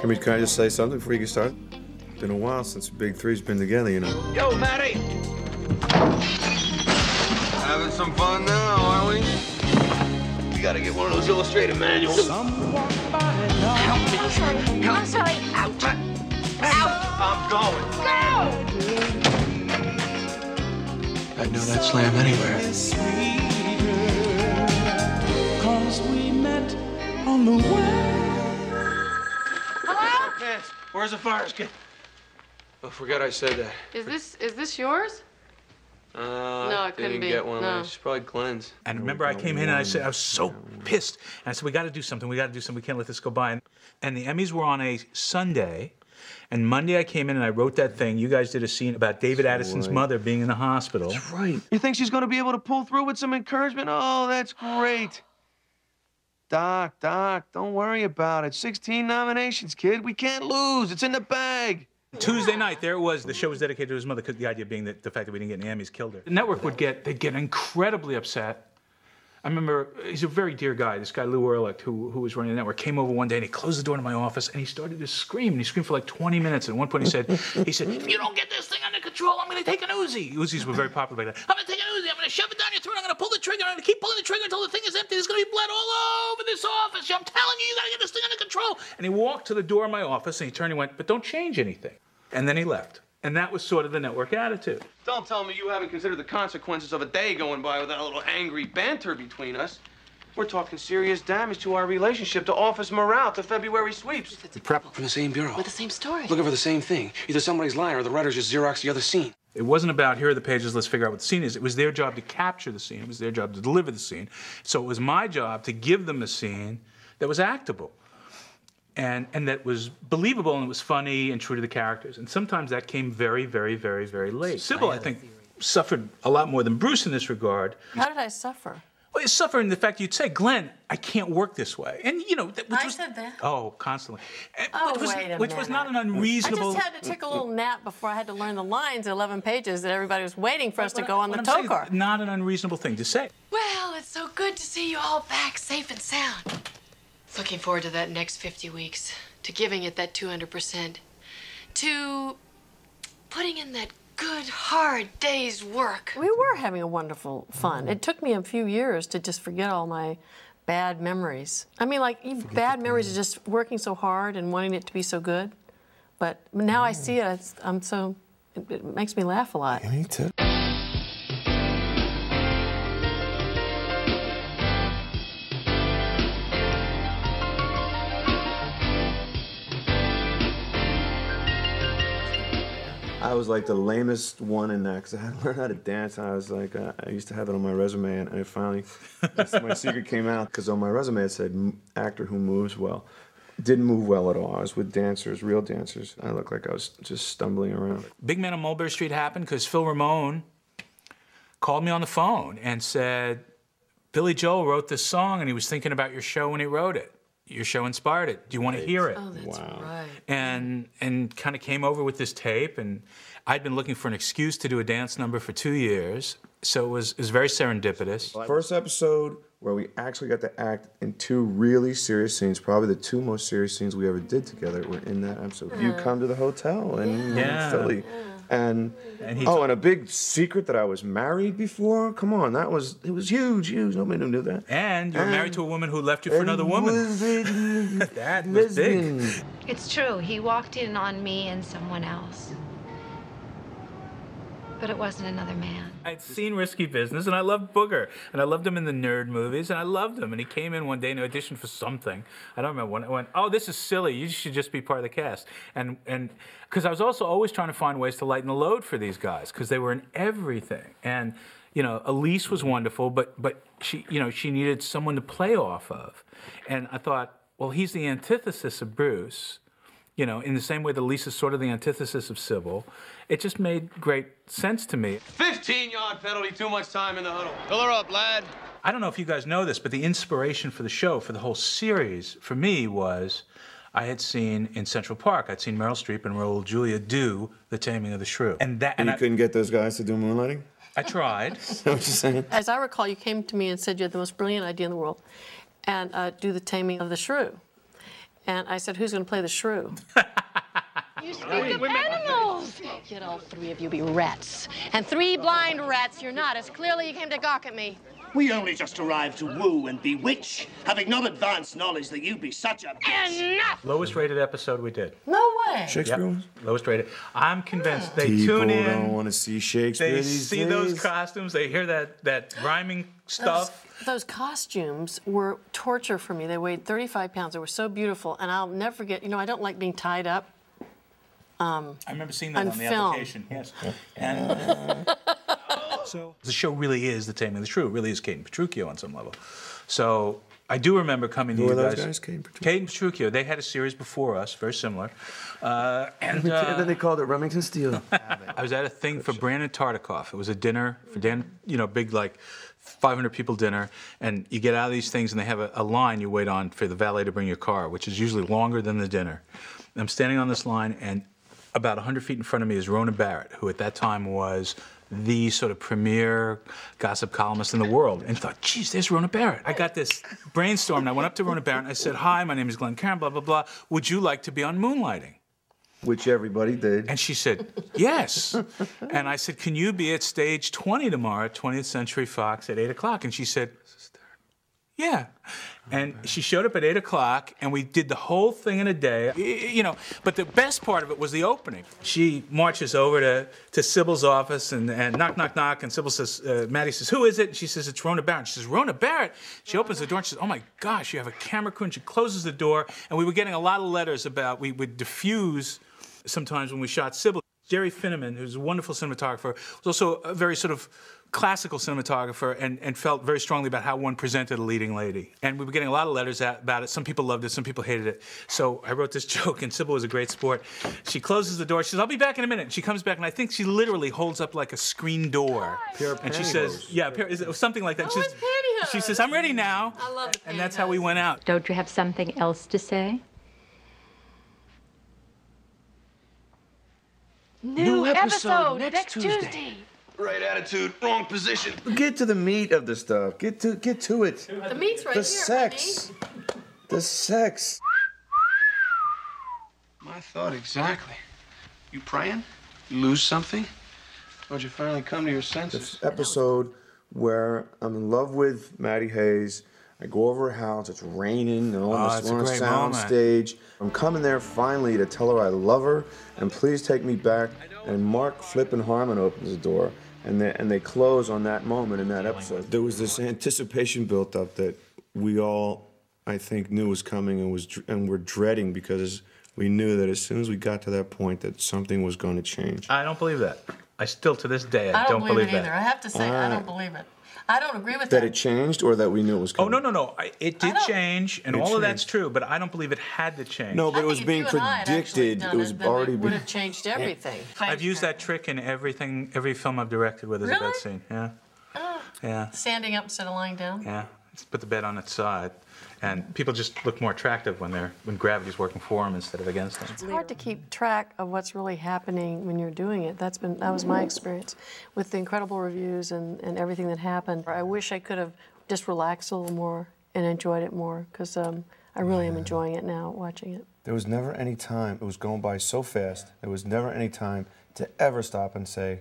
Can I just say something before you get started? Been a while since the Big Three's been together, you know. Yo, Matty! Having some fun now, aren't we? We gotta get one of those illustrated manuals. Help me. I'm sorry. Out. I'm going. Go! I'd know that slam anywhere. Cause we met on the way. Hello? Vance, where's the fire escape? Oh, forget I said that. Is this yours? No, it couldn't didn't be. get one. No. It's probably Glen's. And remember, I came in and I said, I was so pissed. And I said, we got to do something. We got to do something. We can't let this go by. And the Emmys were on a Sunday. And Monday I came in and I wrote that thing. You guys did a scene about David Addison's mother being in the hospital. That's right. You think she's going to be able to pull through with some encouragement? Oh, that's great. Doc, don't worry about it. 16 nominations, kid. We can't lose. It's in the bag. Tuesday night, there it was. The show was dedicated to his mother, because the idea being that the fact that we didn't get any Emmys killed her. The network they'd get incredibly upset. I remember, he's a very dear guy, this guy Lou Ehrlich, who was running the network, came over one day and he closed the door to my office and he started to scream. And he screamed for like 20 minutes. And at one point he said, if you don't get this thing under control, I'm going to take an Uzi. Uzis were very popular back then. I'm going to take an Uzi, I'm going to shove it down your throat, I'm going to pull the trigger, I'm going to keep pulling the trigger until the thing is empty. There's going to be blood all over this office. I'm telling you, you got to get this thing under control. And he walked to the door of my office and he turned and went, but don't change anything. And then he left. And that was sort of the network attitude. Don't tell me you haven't considered the consequences of a day going by without a little angry banter between us. We're talking serious damage to our relationship, to office morale, to February sweeps. We prep from the same bureau. With the same story. Looking for the same thing. Either somebody's lying or the writers just Xerox the other scene. It wasn't about, here are the pages, let's figure out what the scene is. It was their job to capture the scene. It was their job to deliver the scene. So it was my job to give them a scene that was actable. And that was believable and it was funny and true to the characters. And sometimes that came very, very, very, very late. Cybill, I think, suffered a lot more than Bruce in this regard. How did I suffer? Well, you suffer in the fact you'd say, Glenn, I can't work this way. And, you know... I said that? Oh, constantly. Oh, which was not an unreasonable... I just had to take a little nap before I had to learn the lines, 11 pages, that everybody was waiting for us to go on the tow car. Not an unreasonable thing to say. Well, it's so good to see you all back safe and sound. Looking forward to that next 50 weeks, to giving it that 200%, to putting in that good, hard day's work. We were having a wonderful fun. It took me a few years to just forget all my bad memories. I mean, like, bad memories are just working so hard and wanting it to be so good. But now I see it, it makes me laugh a lot. Me too. I was like the lamest one in that because I had to learn how to dance. And I was like, I used to have it on my resume, and it finally, my secret came out because on my resume it said actor who moves well. Didn't move well at all. I was with dancers, real dancers. I looked like I was just stumbling around. Big Man on Mulberry Street happened because Phil Ramone called me on the phone and said, Billy Joel wrote this song and he was thinking about your show when he wrote it. Your show inspired it. Do you want to hear it? Oh, that's right. And kind of came over with this tape, and I'd been looking for an excuse to do a dance number for 2 years, so it was very serendipitous. First episode where we actually got to act in 2 really serious scenes, probably the 2 most serious scenes we ever did together were in that episode. You come to the hotel in Philly. And a big secret that I was married before? Come on, it was huge. Nobody knew that. And you were married to a woman who left you for another woman. That was big. It's true. He walked in on me and someone else. But it wasn't another man. I'd seen Risky Business, and I loved Booger. And I loved him in the nerd movies, and I loved him. And he came in one day and auditioned for something. I don't remember when. I went, oh, this is silly. You should just be part of the cast. And because I was also always trying to find ways to lighten the load for these guys, because they were in everything. And, you know, Elise was wonderful, but she, you know, she needed someone to play off of. And I thought, well, he's the antithesis of Bruce. You know, in the same way that Lisa's sort of the antithesis of Cybill. It just made great sense to me. 15-yard penalty, too much time in the huddle. Fill her up, lad. I don't know if you guys know this, but the inspiration for the show, for the whole series, for me was I had seen in Central Park, I'd seen Meryl Streep and Raul Julia do The Taming of the Shrew. And you couldn't get those guys to do moonlighting? I tried. Is that what you're saying? As I recall, you came to me and said you had the most brilliant idea in the world, and do The Taming of the Shrew. And I said, who's going to play the shrew? You speak of animals. Yet all three of you be rats. And three blind rats you're not, as clearly you came to gawk at me. We only just arrived to woo and bewitch, having not advanced knowledge that you be such a bitch. Enough! Lowest rated episode we did. No way. Shakespeare ones? Lowest rated. I'm convinced they People tune in. don't want to see Shakespeare They these see days. those costumes. They hear that rhyming stuff. Those costumes were torture for me. They weighed 35 pounds. They were so beautiful, and I'll never forget. You know, I don't like being tied up. I remember seeing that on the film. application. Yes. And so the show really is The Taming of the Shrew. It really is Kate and Petruchio on some level. So I do remember coming to you Who are guys. those guys? Kate and Petruchio? Kate and Petruchio. They had a series before us, very similar. And then they called it Remington Steele. I was at a thing for Brandon Tartikoff. It was a dinner for Dan, you know, big like 500 people dinner, and you get out of these things and they have a line you wait on for the valet to bring your car, which is usually longer than the dinner. I'm standing on this line, and about 100 feet in front of me is Rona Barrett, who at that time was the sort of premier gossip columnist in the world, and thought, geez, there's Rona Barrett. I got this brainstorm, and I went up to Rona Barrett and I said, hi, my name is Glen Caron, blah, blah, blah. Would you like to be on Moonlighting? Which everybody did. And she said, yes. And I said, can you be at stage 20 tomorrow at 20th Century Fox at 8 o'clock? And she said, yeah. And she showed up at 8 o'clock, and we did the whole thing in a day. You know, but the best part of it was the opening. She marches over to Cybill's office and knock, knock, knock, and Cybill says, Maddie says, who is it? And she says, it's Rona Barrett. She says, Rona Barrett? She opens the door and she says, oh my gosh, you have a camera crew, and she closes the door, and we were getting a lot of letters about, we would diffuse sometimes when we shot Cybill. Jerry Finneman, who's a wonderful cinematographer, was also a very sort of classical cinematographer and felt very strongly about how one presented a leading lady. And we were getting a lot of letters about it. Some people loved it, some people hated it. So I wrote this joke, and Cybill was a great sport. She closes the door. She says, I'll be back in a minute. And she comes back, and I think she literally holds up like a screen door. And she says, yeah, something like that. She says, I'm ready now. I love it. And that's how we went out. Don't you have something else to say? New episode next Tuesday. Right attitude, wrong position. Get to the meat of the stuff. Get to it. The meat's right The here, sex. honey. The sex. My thought exactly. You praying? You lose something? How'd you finally come to your senses? This episode where I'm in love with Maddie Hayes. I go over her house, it's raining, and we're on a sound stage. I'm coming there finally to tell her I love her, and please take me back. And Mark Flippin' Harmon opens the door, and they close on that moment in that episode. There was this anticipation built up that we all, I think, knew was coming and were dreading, because we knew that as soon as we got to that point that something was going to change. I don't believe that. I still, to this day, I don't believe it that. either. I have to say, I don't believe it. I don't agree with that. That it changed, or that we knew it was coming? Oh, no. It did change, and all of that's true, but I don't believe it had to change. No, but it was being predicted. It was already would have changed everything. I've used that trick in every film I've directed where there's a bed scene. Yeah. Oh. Yeah. Standing up instead of lying down? Yeah. Just put the bed on its side. And people just look more attractive when gravity's working for them instead of against them. It's hard to keep track of what's really happening when you're doing it. That was my experience with the incredible reviews and everything that happened. I wish I could have just relaxed a little more and enjoyed it more, because I really am enjoying it now, watching it. There was never any time, it was going by so fast, there was never any time to ever stop and say,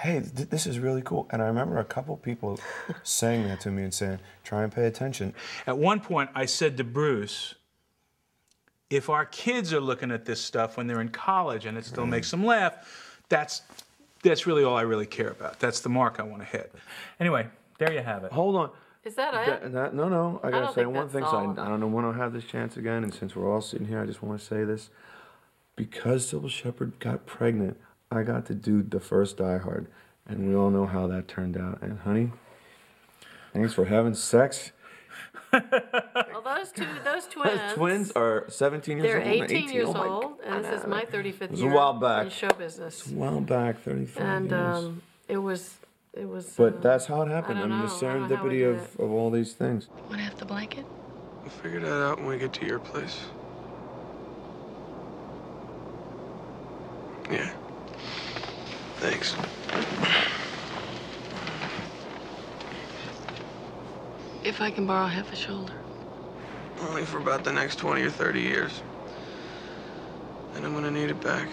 hey, this is really cool. And I remember a couple people saying that to me and saying, try and pay attention. At one point, I said to Bruce, if our kids are looking at this stuff when they're in college and it still makes them laugh, that's really all I really care about. That's the mark I want to hit. Anyway, there you have it. Hold on. Is that it? No, I gotta say one thing. So I don't know when I'll have this chance again, and since we're all sitting here, I just want to say this. Because Cybill Shepherd got pregnant, I got to do the first Die Hard, and we all know how that turned out. And honey, thanks for having sex. Well, those twins are 17 years old. They're 18 years old, and this is my 35th year a while back. in show business. It's a while back, 35 years. It was. But that's how it happened. I mean, the serendipity of all these things. Want to have the blanket? We'll figure that out when we get to your place. Yeah. Thanks. If I can borrow half a shoulder. Only for about the next 20 or 30 years. And I'm gonna need it back.